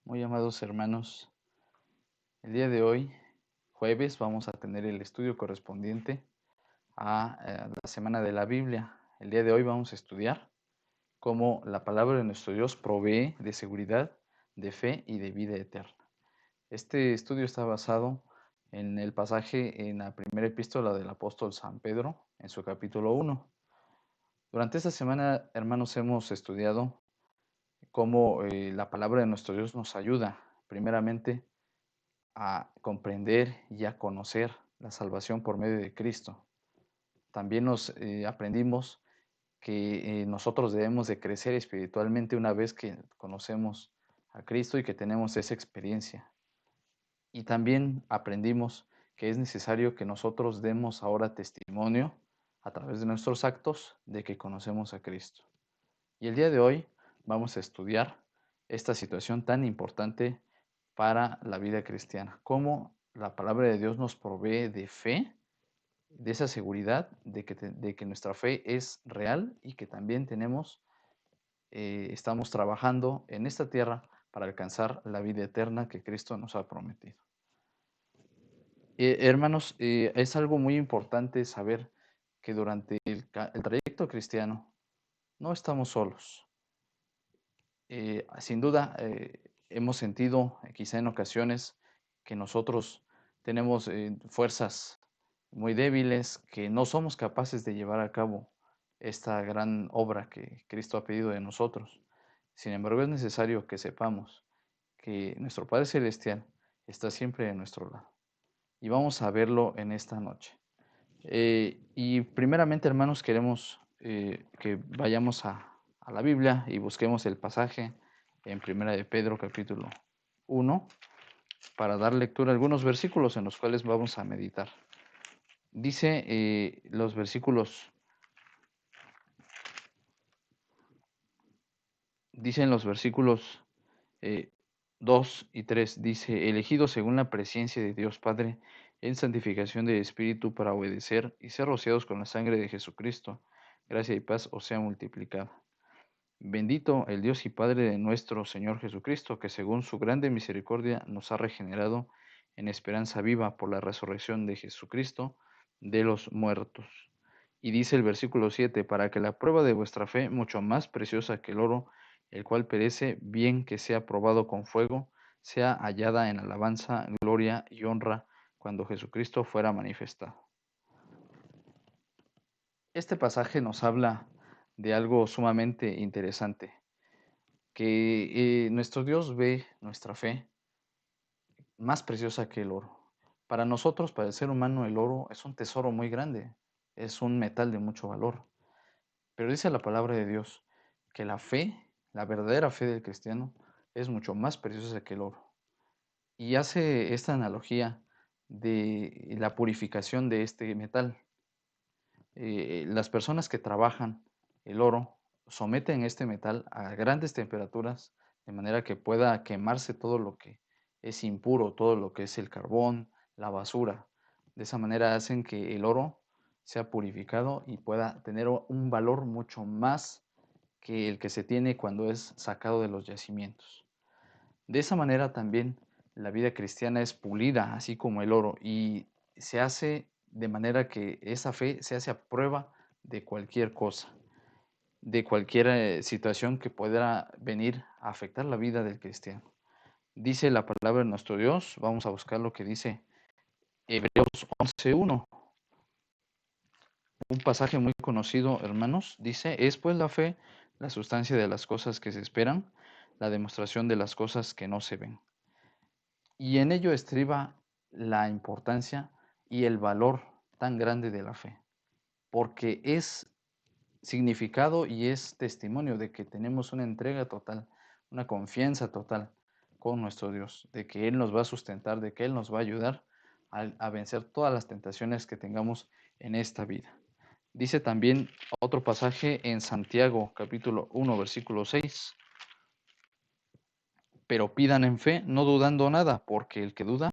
Muy amados hermanos, el día de hoy, jueves, vamos a tener el estudio correspondiente a la Semana de la Biblia. El día de hoy vamos a estudiar cómo la palabra de nuestro Dios provee de seguridad, de fe y de vida eterna. Este estudio está basado en el pasaje en la primera epístola del apóstol San Pedro, en su capítulo 1. Durante esta semana, hermanos, hemos estudiado cómo la palabra de nuestro Dios nos ayuda, primeramente, a comprender y a conocer la salvación por medio de Cristo. También nos aprendimos que nosotros debemos de crecer espiritualmente una vez que conocemos a Cristo y que tenemos esa experiencia. Y también aprendimos que es necesario que nosotros demos ahora testimonio a través de nuestros actos de que conocemos a Cristo. Y el día de hoy vamos a estudiar esta situación tan importante para la vida cristiana, cómo la palabra de Dios nos provee de fe, de esa seguridad de que nuestra fe es real y que también estamos trabajando en esta tierra para alcanzar la vida eterna que Cristo nos ha prometido. Hermanos, es algo muy importante saber que durante el trayecto cristiano no estamos solos. Sin duda, hemos sentido quizá en ocasiones que nosotros tenemos fuerzas muy débiles, que no somos capaces de llevar a cabo esta gran obra que Cristo ha pedido de nosotros. Sin embargo, es necesario que sepamos que nuestro Padre Celestial está siempre de nuestro lado. Y vamos a verlo en esta noche. Y primeramente, hermanos, queremos que vayamos a la Biblia y busquemos el pasaje en Primera de Pedro capítulo 1 para dar lectura a algunos versículos en los cuales vamos a meditar. Dice los versículos, dicen los versículos 2 y 3, dice, elegidos según la presencia de Dios Padre en santificación de espíritu para obedecer y ser rociados con la sangre de Jesucristo, gracia y paz os sea multiplicada. Bendito el Dios y Padre de nuestro Señor Jesucristo, que según su grande misericordia nos ha regenerado en esperanza viva por la resurrección de Jesucristo de los muertos. Y dice el versículo 7, para que la prueba de vuestra fe, mucho más preciosa que el oro, el cual perece, bien que sea probado con fuego, sea hallada en alabanza, gloria y honra cuando Jesucristo fuera manifestado. Este pasaje nos habla de algo sumamente interesante, que nuestro Dios ve nuestra fe más preciosa que el oro. Para nosotros, para el ser humano, el oro es un tesoro muy grande, es un metal de mucho valor. Pero dice la palabra de Dios que la fe, la verdadera fe del cristiano, es mucho más preciosa que el oro. Y hace esta analogía de la purificación de este metal. Las personas que trabajan el oro someten este metal a grandes temperaturas de manera que pueda quemarse todo lo que es impuro, todo lo que es el carbón, la basura. De esa manera hacen que el oro sea purificado y pueda tener un valor mucho más que el que se tiene cuando es sacado de los yacimientos. De esa manera también la vida cristiana es pulida, así como el oro, y se hace de manera que esa fe se hace a prueba de cualquier cosa, de cualquier situación que pueda venir a afectar la vida del cristiano. Dice la palabra de nuestro Dios, vamos a buscar lo que dice Hebreos 11:1, un pasaje muy conocido, hermanos, dice, es pues la fe la sustancia de las cosas que se esperan, la demostración de las cosas que no se ven. Y en ello estriba la importancia y el valor tan grande de la fe, porque es significado y es testimonio de que tenemos una entrega total, una confianza total con nuestro Dios, de que Él nos va a sustentar, de que Él nos va a ayudar a vencer todas las tentaciones que tengamos en esta vida. Dice también otro pasaje en Santiago capítulo 1 versículo 6, pero pidan en fe, no dudando nada, porque el que duda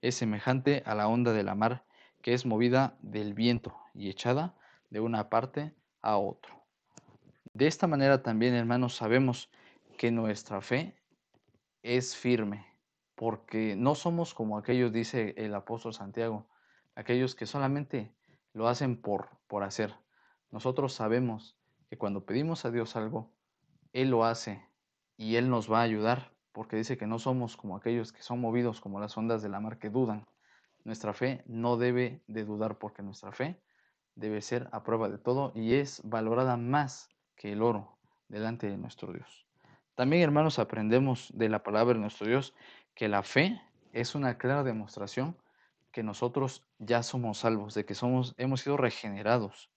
es semejante a la onda de la mar, que es movida del viento y echada de una parte a otro. De esta manera también, hermanos, sabemos que nuestra fe es firme, porque no somos como aquellos, dice el apóstol Santiago, aquellos que solamente lo hacen por hacer. Nosotros sabemos que cuando pedimos a Dios algo, Él lo hace y Él nos va a ayudar, porque dice que no somos como aquellos que son movidos como las ondas de la mar que dudan. Nuestra fe no debe de dudar, porque nuestra fe debe ser a prueba de todo y es valorada más que el oro delante de nuestro Dios. También, hermanos, aprendemos de la palabra de nuestro Dios que la fe es una clara demostración que nosotros ya somos salvos, de que hemos sido regenerados,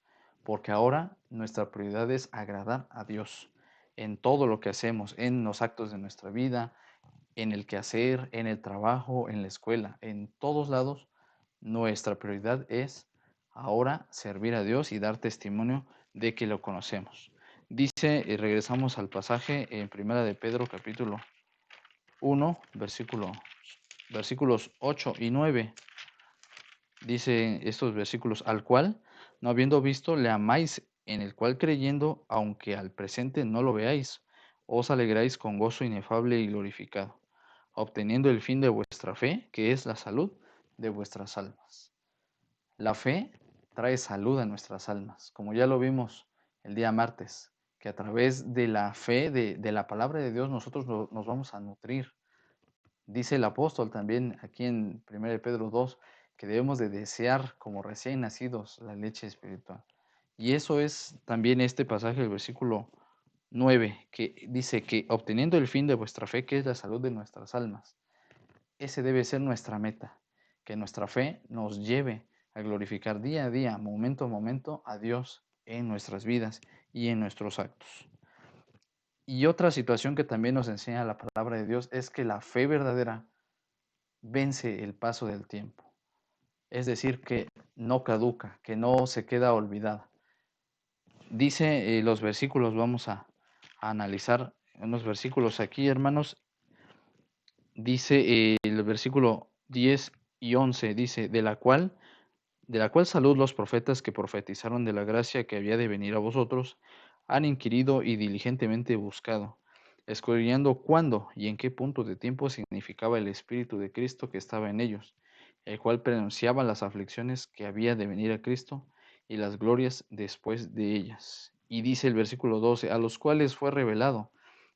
porque ahora nuestra prioridad es agradar a Dios en todo lo que hacemos, en los actos de nuestra vida, en el quehacer, en el trabajo, en la escuela, en todos lados. Nuestra prioridad es ahora servir a Dios y dar testimonio de que lo conocemos. Dice, y regresamos al pasaje en Primera de Pedro capítulo 1, versículos 8 y 9. Dice estos versículos: al cual, no habiendo visto, le amáis, en el cual creyendo, aunque al presente no lo veáis, os alegráis con gozo inefable y glorificado, obteniendo el fin de vuestra fe, que es la salud de vuestras almas. La fe trae salud a nuestras almas, como ya lo vimos el día martes, que a través de la fe, de la palabra de Dios, nosotros nos vamos a nutrir. Dice el apóstol también aquí en 1 Pedro 2 que debemos de desear como recién nacidos la leche espiritual. Y eso es también este pasaje del versículo 9, que dice que obteniendo el fin de vuestra fe, que es la salud de nuestras almas. Ese debe ser nuestra meta, que nuestra fe nos lleve a glorificar día a día, momento a momento, a Dios en nuestras vidas y en nuestros actos. Y otra situación que también nos enseña la palabra de Dios es que la fe verdadera vence el paso del tiempo. Es decir, que no caduca, que no se queda olvidada. Dice los versículos, vamos a analizar unos versículos aquí, hermanos. Dice el versículo 10 y 11, dice, de la cual salud los profetas que profetizaron de la gracia que había de venir a vosotros, han inquirido y diligentemente buscado, escudriñando cuándo y en qué punto de tiempo significaba el Espíritu de Cristo que estaba en ellos, el cual pronunciaba las aflicciones que había de venir a Cristo y las glorias después de ellas. Y dice el versículo 12, a los cuales fue revelado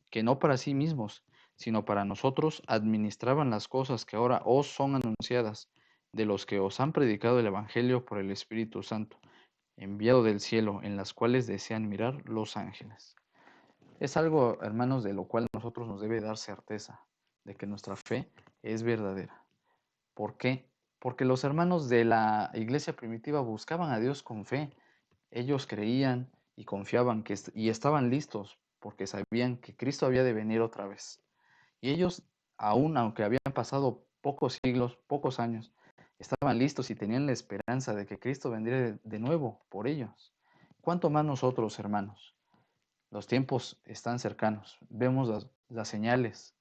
que no para sí mismos, sino para nosotros administraban las cosas que ahora os son anunciadas, de los que os han predicado el Evangelio por el Espíritu Santo, enviado del cielo, en las cuales desean mirar los ángeles. Es algo, hermanos, de lo cual nosotros nos debe dar certeza, de que nuestra fe es verdadera. ¿Por qué? Porque los hermanos de la iglesia primitiva buscaban a Dios con fe. Ellos creían y confiaban y estaban listos porque sabían que Cristo había de venir otra vez. Y ellos, aún aunque habían pasado pocos siglos, pocos años, estaban listos y tenían la esperanza de que Cristo vendría de nuevo por ellos. ¿Cuánto más nosotros, hermanos? Los tiempos están cercanos, vemos las señales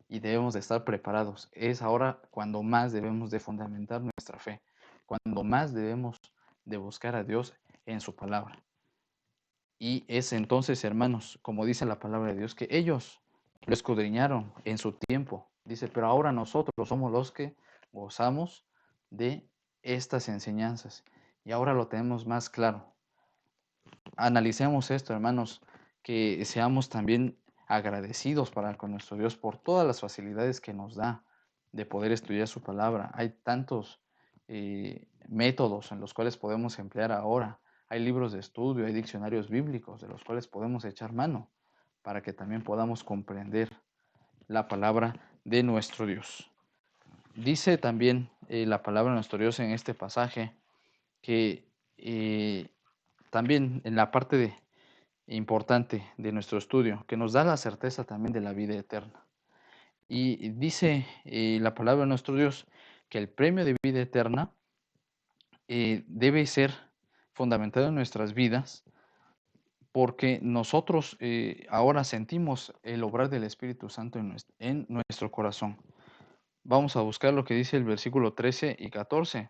y debemos de estar preparados. Es ahora cuando más debemos de fundamentar nuestra fe, cuando más debemos de buscar a Dios en su palabra. Y es entonces, hermanos, como dice la palabra de Dios, que ellos lo escudriñaron en su tiempo. Dice, pero ahora nosotros somos los que gozamos de estas enseñanzas. Y ahora lo tenemos más claro. Analicemos esto, hermanos, que seamos también agradecidos para con nuestro Dios por todas las facilidades que nos da de poder estudiar su palabra. Hay tantos métodos en los cuales podemos emplear ahora. Hay libros de estudio, hay diccionarios bíblicos de los cuales podemos echar mano para que también podamos comprender la palabra de nuestro Dios. Dice también la palabra de nuestro Dios en este pasaje que también en la parte importante de nuestro estudio, que nos da la certeza también de la vida eterna. Y dice la palabra de nuestro Dios que el premio de vida eterna debe ser fundamentado en nuestras vidas, porque nosotros ahora sentimos el obrar del Espíritu Santo en nuestro corazón. Vamos a buscar lo que dice el versículo 13 y 14.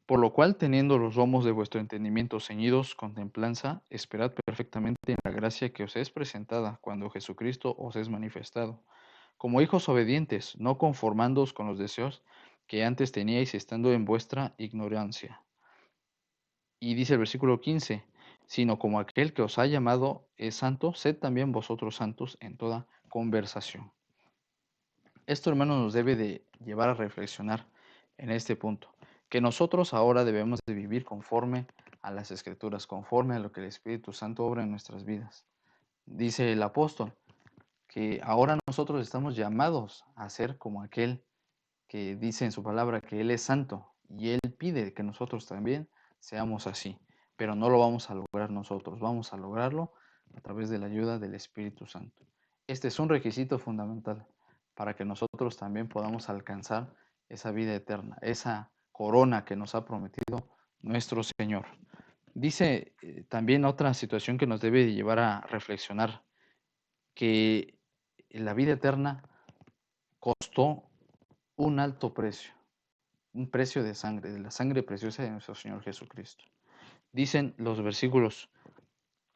Por lo cual, teniendo los lomos de vuestro entendimiento ceñidos con templanza, esperad perfectamente en la gracia que os es presentada cuando Jesucristo os es manifestado. como hijos obedientes, no conformándoos con los deseos que antes teníais estando en vuestra ignorancia. Y dice el versículo 15, sino como aquel que os ha llamado es santo, sed también vosotros santos en toda conversación. Esto, hermanos, nos debe de llevar a reflexionar en este punto, que nosotros ahora debemos de vivir conforme a las Escrituras, conforme a lo que el Espíritu Santo obra en nuestras vidas. Dice el apóstol que ahora nosotros estamos llamados a ser como aquel que dice en su palabra que Él es santo y Él pide que nosotros también seamos así, pero no lo vamos a lograr nosotros, vamos a lograrlo a través de la ayuda del Espíritu Santo. Este es un requisito fundamental para que nosotros también podamos alcanzar esa vida eterna, esa corona que nos ha prometido nuestro Señor. Dice también otra situación que nos debe llevar a reflexionar, que la vida eterna costó un alto precio, un precio de sangre, de la sangre preciosa de nuestro Señor Jesucristo. Dicen los versículos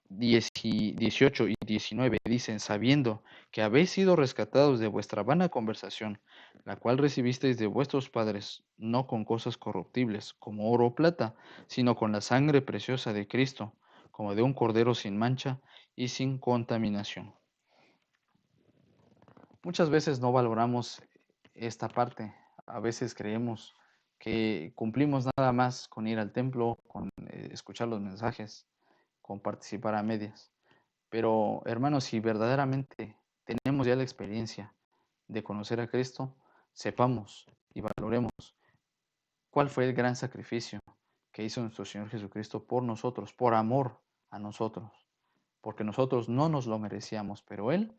18 y 19, dicen, sabiendo que habéis sido rescatados de vuestra vana conversación, la cual recibisteis de vuestros padres, no con cosas corruptibles, como oro o plata, sino con la sangre preciosa de Cristo, como de un cordero sin mancha y sin contaminación. Muchas veces no valoramos esta parte. A veces creemos que cumplimos nada más con ir al templo, con escuchar los mensajes, con participar a medias. Pero, hermanos, si verdaderamente tenemos ya la experiencia de conocer a Cristo, sepamos y valoremos cuál fue el gran sacrificio que hizo nuestro Señor Jesucristo por nosotros, por amor a nosotros, porque nosotros no nos lo merecíamos, pero Él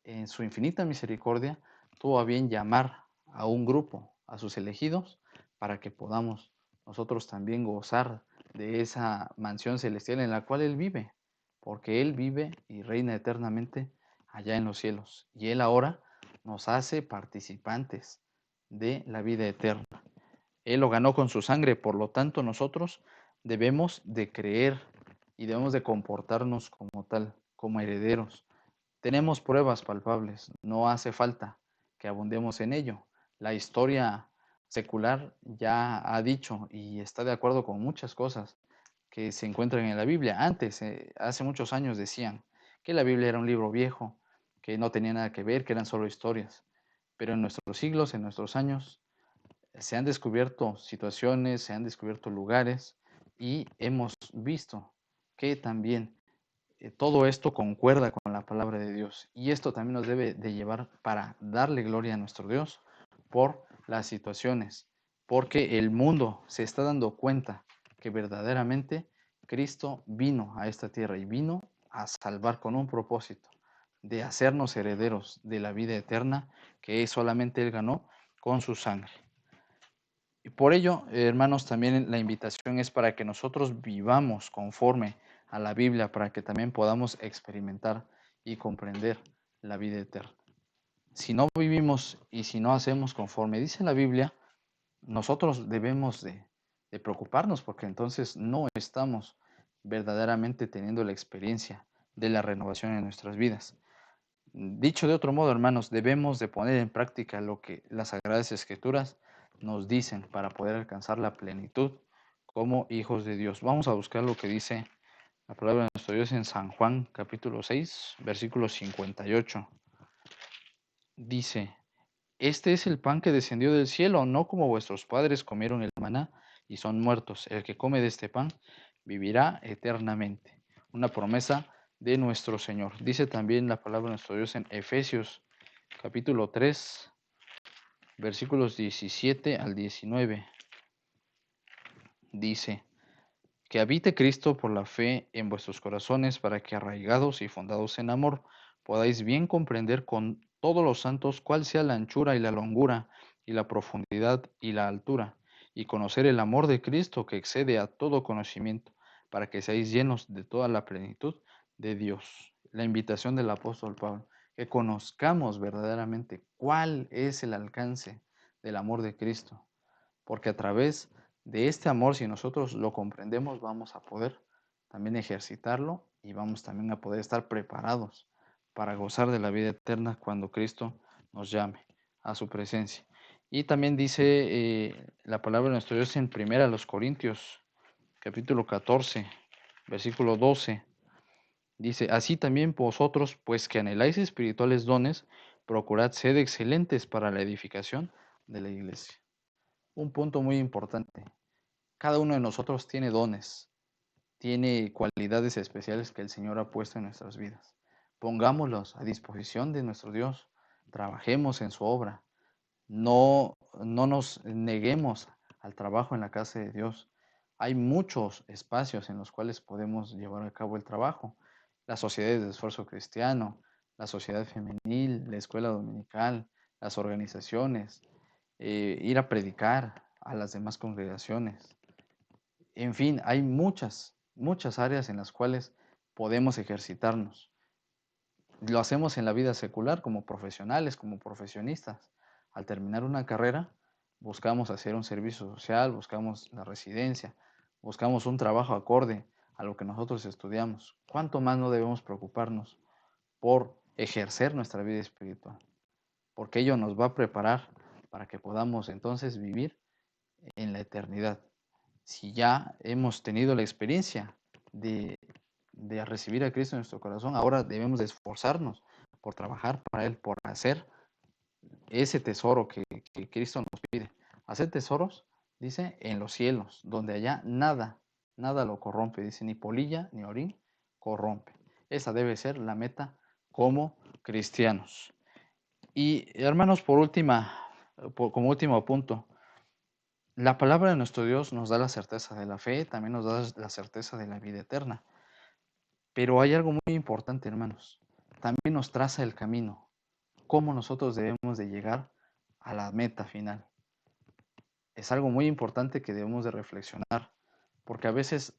en su infinita misericordia, tuvo a bien llamar a un grupo, a sus elegidos, para que podamos nosotros también gozar de esa mansión celestial en la cual Él vive, porque Él vive y reina eternamente allá en los cielos. Y Él ahora nos hace participantes de la vida eterna. Él lo ganó con su sangre, por lo tanto nosotros debemos de creer y debemos de comportarnos como tal, como herederos. Tenemos pruebas palpables, no hace falta que abundemos en ello. La historia secular ya ha dicho y está de acuerdo con muchas cosas que se encuentran en la Biblia. Antes, hace muchos años decían que la Biblia era un libro viejo, que no tenía nada que ver, que eran solo historias. Pero en nuestros siglos, en nuestros años, se han descubierto situaciones, se han descubierto lugares y hemos visto que también todo esto concuerda con la palabra de Dios y esto también nos debe de llevar para darle gloria a nuestro Dios por las situaciones, porque el mundo se está dando cuenta que verdaderamente Cristo vino a esta tierra y vino a salvar con un propósito de hacernos herederos de la vida eterna que solamente Él ganó con su sangre. Y por ello, hermanos, también la invitación es para que nosotros vivamos conforme a la Biblia, para que también podamos experimentar y comprender la vida eterna. Si no vivimos y si no hacemos conforme dice la Biblia, nosotros debemos de preocuparnos porque entonces no estamos verdaderamente teniendo la experiencia de la renovación en nuestras vidas. Dicho de otro modo, hermanos, debemos de poner en práctica lo que las Sagradas Escrituras nos dicen para poder alcanzar la plenitud como hijos de Dios. Vamos a buscar lo que dice la palabra de nuestro Dios en San Juan capítulo 6, versículo 58. Dice, este es el pan que descendió del cielo, no como vuestros padres comieron el maná y son muertos. El que come de este pan vivirá eternamente. Una promesa de nuestro Señor. Dice también la palabra de nuestro Dios en Efesios capítulo 3, versículos 17 al 19. Dice, que habite Cristo por la fe en vuestros corazones para que arraigados y fundados en amor podáis bien comprender con todos los santos cuál sea la anchura y la longura y la profundidad y la altura, y conocer el amor de Cristo que excede a todo conocimiento, para que seáis llenos de toda la plenitud de Dios. La invitación del apóstol Pablo, que conozcamos verdaderamente cuál es el alcance del amor de Cristo, porque a través de este amor, si nosotros lo comprendemos, vamos a poder también ejercitarlo y vamos también a poder estar preparados para gozar de la vida eterna cuando Cristo nos llame a su presencia. Y también dice la palabra de nuestro Dios en 1 Corintios, capítulo 14, versículo 12. Dice, así también vosotros, pues que anheláis espirituales dones, procurad ser excelentes para la edificación de la iglesia. Un punto muy importante. Cada uno de nosotros tiene dones, tiene cualidades especiales que el Señor ha puesto en nuestras vidas. Pongámoslos a disposición de nuestro Dios. Trabajemos en su obra. No nos neguemos al trabajo en la casa de Dios. Hay muchos espacios en los cuales podemos llevar a cabo el trabajo. Las sociedades de esfuerzo cristiano, la sociedad femenil, la escuela dominical, las organizaciones, ir a predicar a las demás congregaciones. En fin, hay muchas áreas en las cuales podemos ejercitarnos. Lo hacemos en la vida secular como profesionales, como profesionistas. Al terminar una carrera, buscamos hacer un servicio social, buscamos la residencia, buscamos un trabajo acorde a lo que nosotros estudiamos. ¿Cuánto más no debemos preocuparnos por ejercer nuestra vida espiritual? Porque ello nos va a preparar para que podamos entonces vivir en la eternidad. Si ya hemos tenido la experiencia de recibir a Cristo en nuestro corazón, ahora debemos de esforzarnos por trabajar para Él, por hacer ese tesoro que Cristo nos pide. Hacer tesoros, dice, en los cielos, donde allá nada lo corrompe, dice, ni polilla ni orín corrompe. Esa debe ser la meta como cristianos. Y hermanos, como último punto, la palabra de nuestro Dios nos da la certeza de la fe, también nos da la certeza de la vida eterna. Pero hay algo muy importante, hermanos. También nos traza el camino, cómo nosotros debemos de llegar a la meta final. Es algo muy importante que debemos de reflexionar, porque a veces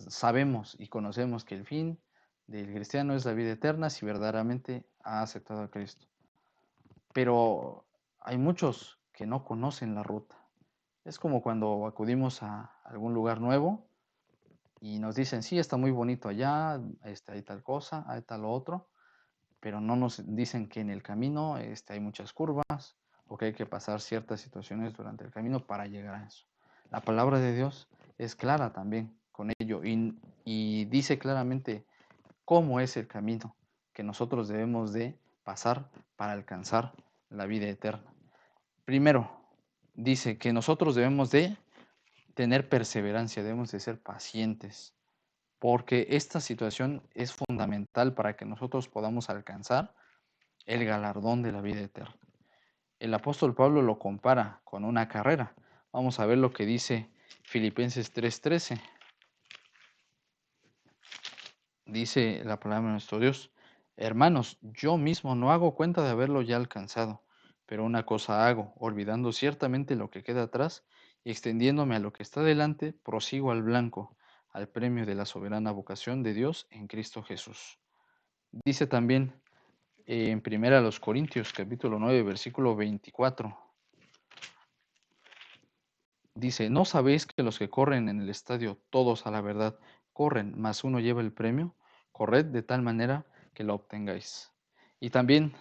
sabemos y conocemos que el fin del cristiano es la vida eterna si verdaderamente ha aceptado a Cristo. Pero hay muchos que no conocen la ruta. Es como cuando acudimos a algún lugar nuevo y nos dicen, sí, está muy bonito allá, hay tal cosa, hay tal otro, pero no nos dicen que en el camino hay muchas curvas o que hay que pasar ciertas situaciones durante el camino para llegar a eso. La palabra de Dios es clara también con ello y dice claramente cómo es el camino que nosotros debemos de pasar para alcanzar la vida eterna. Primero, dice que nosotros debemos de tener perseverancia, debemos de ser pacientes, porque esta situación es fundamental para que nosotros podamos alcanzar el galardón de la vida eterna. El apóstol Pablo lo compara con una carrera. Vamos a ver lo que dice Filipenses 3:13. Dice la palabra de nuestro Dios: hermanos, yo mismo no hago cuenta de haberlo ya alcanzado, pero una cosa hago, olvidando ciertamente lo que queda atrás y extendiéndome a lo que está delante, prosigo al blanco, al premio de la soberana vocación de Dios en Cristo Jesús. Dice también en 1 Corintios capítulo 9, versículo 24. Dice, ¿no sabéis que los que corren en el estadio, todos a la verdad, corren, mas uno lleva el premio? Corred de tal manera que lo obtengáis. Y también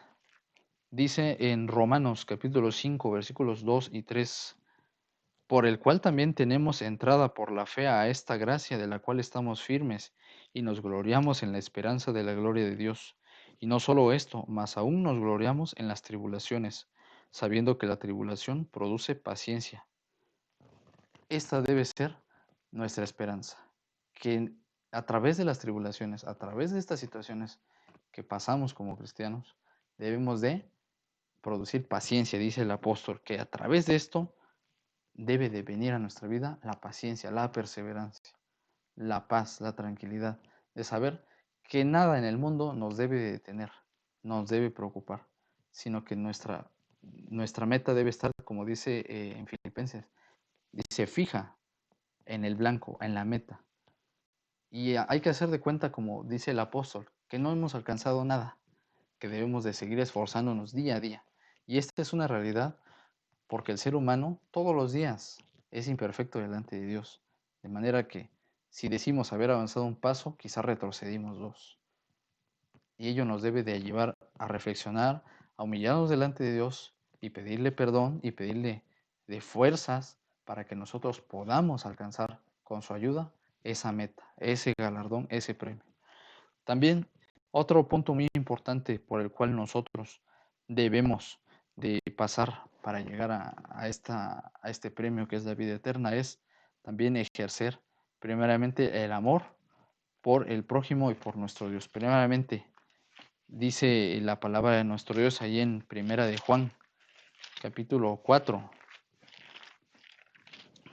dice en Romanos capítulo 5, versículos 2 y 3, por el cual también tenemos entrada por la fe a esta gracia de la cual estamos firmes y nos gloriamos en la esperanza de la gloria de Dios. Y no solo esto, mas aún nos gloriamos en las tribulaciones, sabiendo que la tribulación produce paciencia. Esta debe ser nuestra esperanza, que a través de las tribulaciones, a través de estas situaciones que pasamos como cristianos, debemos de producir paciencia, dice el apóstol, que a través de esto debe de venir a nuestra vida la paciencia, la perseverancia, la paz, la tranquilidad, de saber que nada en el mundo nos debe detener, nos debe preocupar, sino que nuestra meta debe estar, como dice en Filipenses, dice fija en el blanco, en la meta. Y hay que hacer de cuenta, como dice el apóstol, que no hemos alcanzado nada, que debemos de seguir esforzándonos día a día. Y esta es una realidad porque el ser humano todos los días es imperfecto delante de Dios. De manera que si decimos haber avanzado un paso, quizás retrocedimos dos. Y ello nos debe de llevar a reflexionar, a humillarnos delante de Dios y pedirle perdón y pedirle de fuerzas para que nosotros podamos alcanzar con su ayuda esa meta, ese galardón, ese premio. También otro punto muy importante por el cual nosotros debemos de pasar para llegar a este premio que es la vida eterna es también ejercer primeramente el amor por el prójimo y por nuestro Dios. Primeramente, dice la palabra de nuestro Dios ahí en Primera de Juan, capítulo 4,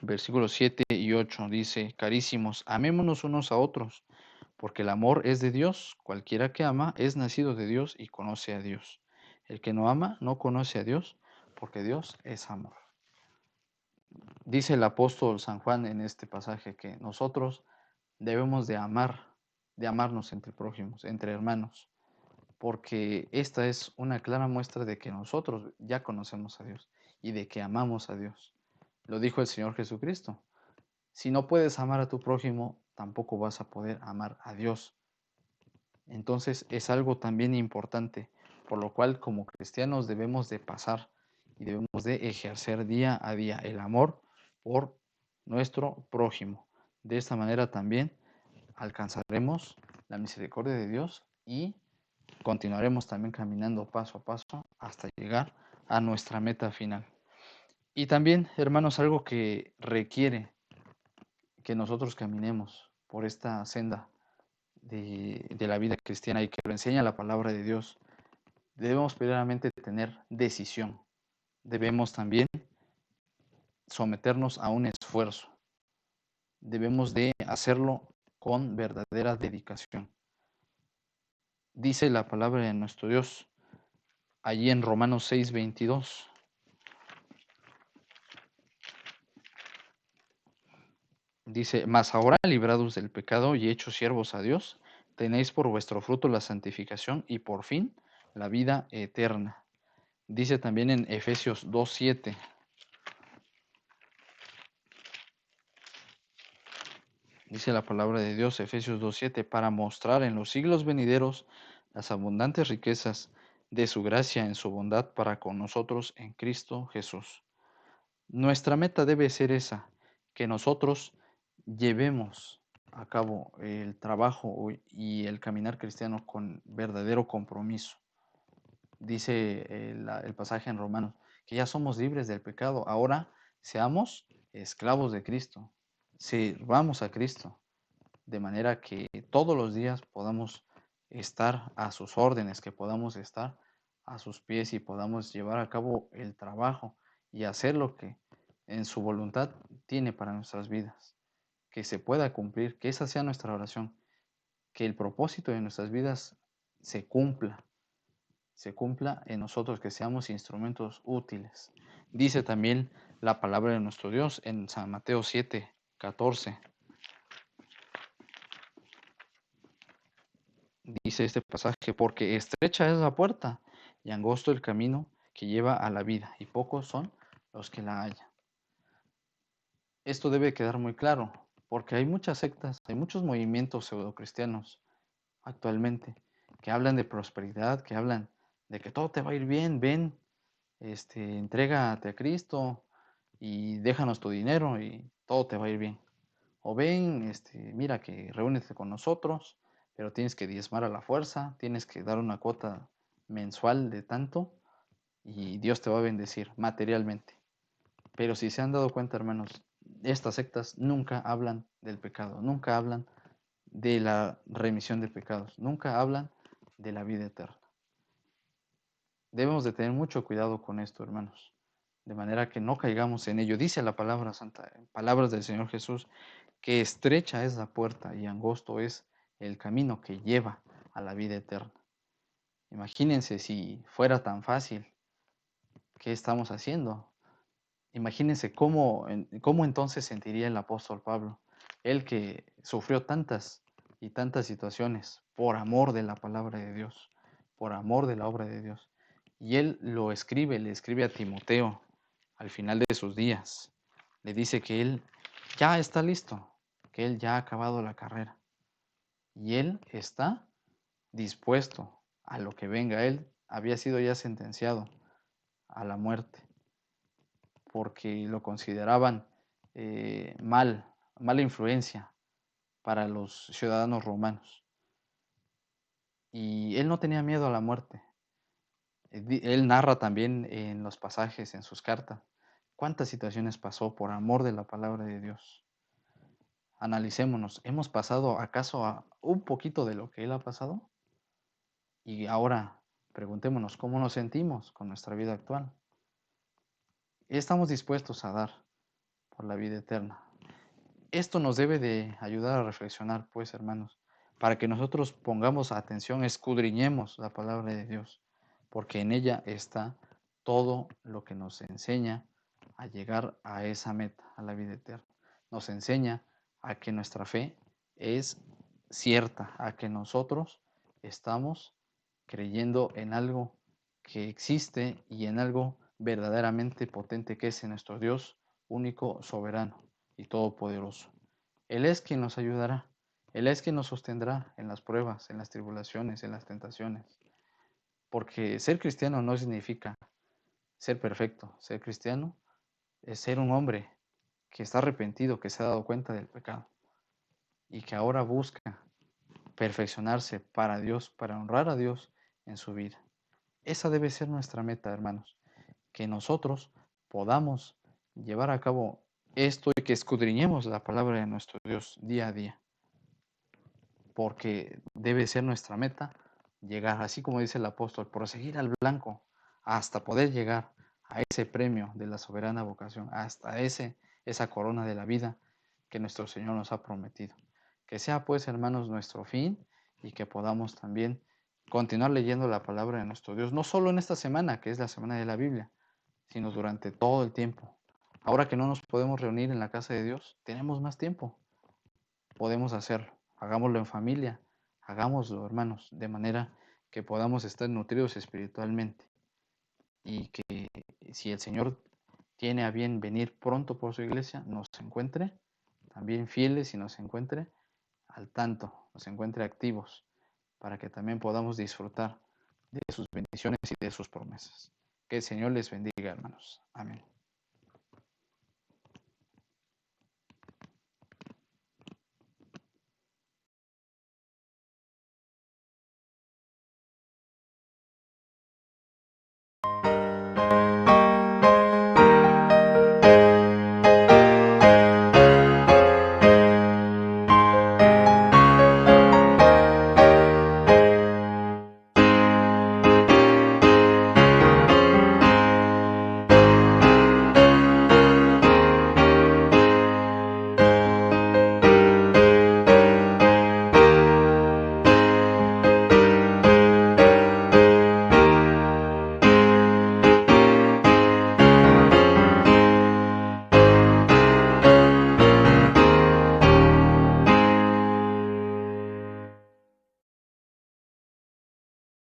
versículos 7 y 8, dice: Carísimos, amémonos unos a otros, porque el amor es de Dios. Cualquiera que ama es nacido de Dios y conoce a Dios. El que no ama no conoce a Dios, porque Dios es amor. Dice el apóstol San Juan en este pasaje que nosotros debemos de amarnos entre prójimos, entre hermanos, porque esta es una clara muestra de que nosotros ya conocemos a Dios y de que amamos a Dios. Lo dijo el Señor Jesucristo: si no puedes amar a tu prójimo, tampoco vas a poder amar a Dios. Entonces es algo también importante, por lo cual como cristianos debemos de pasar y debemos de ejercer día a día el amor por nuestro prójimo. De esta manera también alcanzaremos la misericordia de Dios y continuaremos también caminando paso a paso hasta llegar a nuestra meta final. Y también, hermanos, algo que requiere que nosotros caminemos por esta senda de la vida cristiana y que lo enseña la palabra de Dios, debemos primeramente tener decisión. Debemos también someternos a un esfuerzo. Debemos de hacerlo con verdadera dedicación. Dice la palabra de nuestro Dios allí en Romanos 6:22. Dice: mas ahora, librados del pecado y hechos siervos a Dios, tenéis por vuestro fruto la santificación y por fin la vida eterna. Dice también en Efesios 2:7. Dice la palabra de Dios, Efesios 2:7, para mostrar en los siglos venideros las abundantes riquezas de su gracia en su bondad para con nosotros en Cristo Jesús. Nuestra meta debe ser esa, que nosotros llevemos a cabo el trabajo y el caminar cristiano con verdadero compromiso. Dice el pasaje en Romanos, que ya somos libres del pecado, ahora seamos esclavos de Cristo, sirvamos a Cristo, de manera que todos los días podamos estar a sus órdenes, que podamos estar a sus pies y podamos llevar a cabo el trabajo y hacer lo que en su voluntad tiene para nuestras vidas, que se pueda cumplir, que esa sea nuestra oración, que el propósito de nuestras vidas se cumpla en nosotros, que seamos instrumentos útiles. Dice también la palabra de nuestro Dios en San Mateo 7:14. Dice este pasaje: porque estrecha es la puerta y angosto el camino que lleva a la vida, y pocos son los que la hallan. Esto debe quedar muy claro, porque hay muchas sectas, hay muchos movimientos pseudocristianos actualmente que hablan de prosperidad, que hablan de que todo te va a ir bien, ven, entrégate a Cristo y déjanos tu dinero y todo te va a ir bien. O ven, mira que reúnete con nosotros, pero tienes que diezmar a la fuerza, tienes que dar una cuota mensual de tanto y Dios te va a bendecir materialmente. Pero si se han dado cuenta, hermanos, estas sectas nunca hablan del pecado, nunca hablan de la remisión de pecados, nunca hablan de la vida eterna. Debemos de tener mucho cuidado con esto, hermanos, de manera que no caigamos en ello. Dice la palabra santa, en palabras del Señor Jesús, que estrecha es la puerta y angosto es el camino que lleva a la vida eterna. Imagínense si fuera tan fácil, ¿qué estamos haciendo? Imagínense cómo entonces sentiría el apóstol Pablo, él que sufrió tantas y tantas situaciones por amor de la palabra de Dios, por amor de la obra de Dios. Y él le escribe a Timoteo al final de sus días. Le dice que él ya está listo, que él ya ha acabado la carrera. Y él está dispuesto a lo que venga. Él había sido ya sentenciado a la muerte porque lo consideraban mala influencia para los ciudadanos romanos. Y él no tenía miedo a la muerte. Él narra también en los pasajes, en sus cartas, cuántas situaciones pasó por amor de la palabra de Dios. Analicémonos, ¿hemos pasado acaso a un poquito de lo que él ha pasado? Y ahora preguntémonos cómo nos sentimos con nuestra vida actual. ¿Estamos dispuestos a dar por la vida eterna? Esto nos debe de ayudar a reflexionar, pues, hermanos, para que nosotros pongamos atención, escudriñemos la palabra de Dios, porque en ella está todo lo que nos enseña a llegar a esa meta, a la vida eterna. Nos enseña a que nuestra fe es cierta, a que nosotros estamos creyendo en algo que existe y en algo verdaderamente potente que es en nuestro Dios único, soberano y todopoderoso. Él es quien nos ayudará, Él es quien nos sostendrá en las pruebas, en las tribulaciones, en las tentaciones. Porque ser cristiano no significa ser perfecto. Ser cristiano es ser un hombre que está arrepentido, que se ha dado cuenta del pecado y que ahora busca perfeccionarse para Dios, para honrar a Dios en su vida. Esa debe ser nuestra meta, hermanos, que nosotros podamos llevar a cabo esto y que escudriñemos la palabra de nuestro Dios día a día, porque debe ser nuestra meta llegar, así como dice el apóstol, proseguir al blanco hasta poder llegar a ese premio de la soberana vocación, hasta esa corona de la vida que nuestro Señor nos ha prometido. Que sea pues, hermanos, nuestro fin y que podamos también continuar leyendo la palabra de nuestro Dios, no solo en esta semana, que es la semana de la Biblia, sino durante todo el tiempo. Ahora que no nos podemos reunir en la casa de Dios, tenemos más tiempo, podemos hacerlo. Hagámoslo en familia, hagámoslo, hermanos, de manera que podamos estar nutridos espiritualmente y que si el Señor tiene a bien venir pronto por su iglesia, nos encuentre también fieles y nos encuentre al tanto, nos encuentre activos, para que también podamos disfrutar de sus bendiciones y de sus promesas. Que el Señor les bendiga, hermanos. Amén.